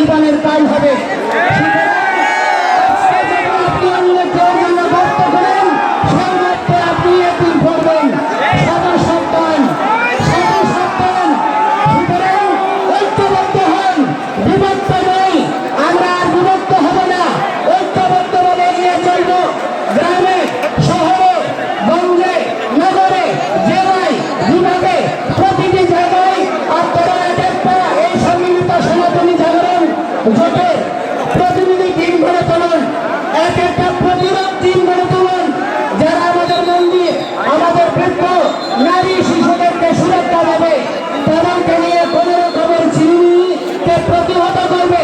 জীবনের কাল হবে। জোটের প্রতিনিধি টিম গড়ে তুলুন, এক একটা প্রতিরোধ টিম গড়ে তুলুন, যারা আমাদের মন্দির, আমাদের বৃদ্ধ নারী শিশুদেরকে সুরক্ষা দেবে, তাদেরকে নিয়ে কোন রকমের ছিনিমিনিকে প্রতিহত করবে।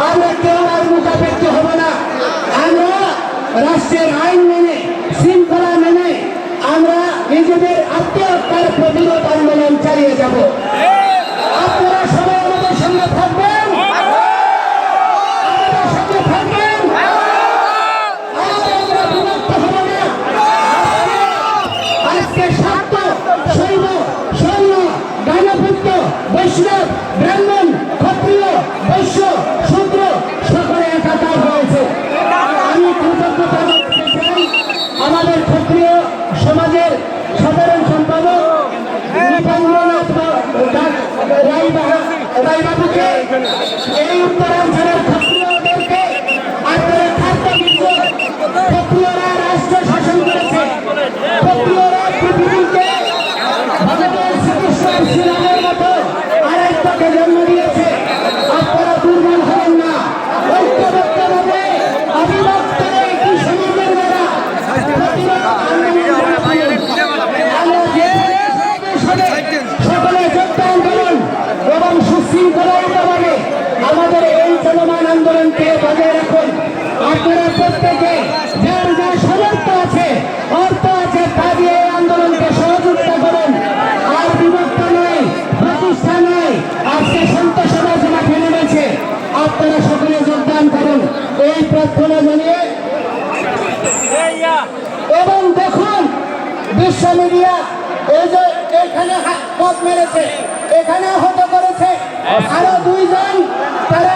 আমরা কেউ আর মুখাপেক্ষি হব না। আমরা রাষ্ট্রের আইন মেনে, শৃঙ্খলা মেনে আমরা নিজেদের আত্মহত্যার প্রতিরোধ আন্দোলন চালিয়ে যাব। আপনারা সবাই আমাদের সঙ্গে থাকবেন। বৈষ্ণব, ব্রাহ্মণ, ক্ষত্রিয়, বৈশ্য, শূদ্র সকলে একাকার হয়েছে। আমি কৃতজ্ঞতা জানাতে চাই আমাদের ক্ষত্রিয় সমাজের সাধারণ সম্পাদক নৃপেন্দ্রনাথ রায়বাবুকে, এই উত্তরাঞ্চলের ক্ষত্রিয়দেরকে আপনারা খাদ্য দিচ্ছেন। ক্ষত্রিয়রা রাষ্ট্র শাসন করেছে, ক্ষত্রিয়রা পৃথিবীকে ভগবান শ্রীকৃষ্ণ শ্রীরামের মতো আরেকটাকে জন্ম দিয়েছে। আপনারা দুর্বল হবেন না, ঐক্যবদ্ধভাবে অবিভক্ত একটি সমাজের দ্বারা সকলে যোগদান করুন এবং সুশৃঙ্খলভাবে আমাদের এই চলমান আন্দোলনকে বজায় রাখুন। আপনারা প্রত্যেকে যার যা সামর্থ্য আছে, অর্থ আছে, তা দিয়ে এই আন্দোলনকে সহযোগিতা করুন। আর বিভক্ত নয়, প্রতিষ্ঠা নয়, আজকে সন্ত সমাজ মাঠে নেমেছে। আপনারা সকলে যোগদান করুন এই প্রার্থনা জানিয়ে। এবং দেখুন বিশ্ব মিডিয়া এই যে এখানে পথ মেরেছে, এখানে আহত করেছে আরো 2 জন, তারা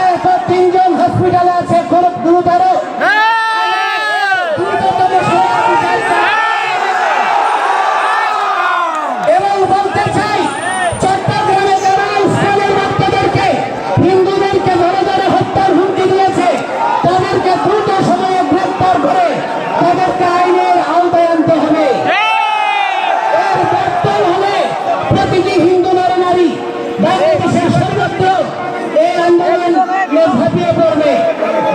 3 জন হসপিটালে আছে খুব গুরুতর। এবং বলতে চাই চট্টগ্রামে যারা ইসলামের ভক্তদেরকে, হিন্দুদেরকে ধরে ধরে হত্যার হুমকি দিয়েছে, তাদেরকে দ্রুত সময়ে গ্রেপ্তার করে তাদেরকে আইনের আওতায় আনতে হবে। এর ব্যর্থ হলে প্রতিটি হিন্দু নারী বাংলাদেশের সর্বত্র এই আন্দোলন ঝাঁপিয়ে পড়বে।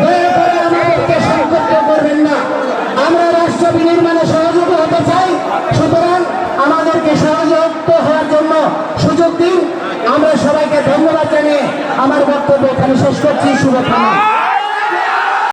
দয়া করে আমাদেরকে সংযুক্ত করবেন না। আমরা রাষ্ট্র বিনির্মাণে সহযোগী হতে চাই, সুতরাং আমাদেরকে সহযোগিত হওয়ার জন্য সুযোগ দিন। আমরা সবাইকে ধন্যবাদ জানিয়ে আমার বক্তব্য এখানে শেষ করছি। শুভকামনা।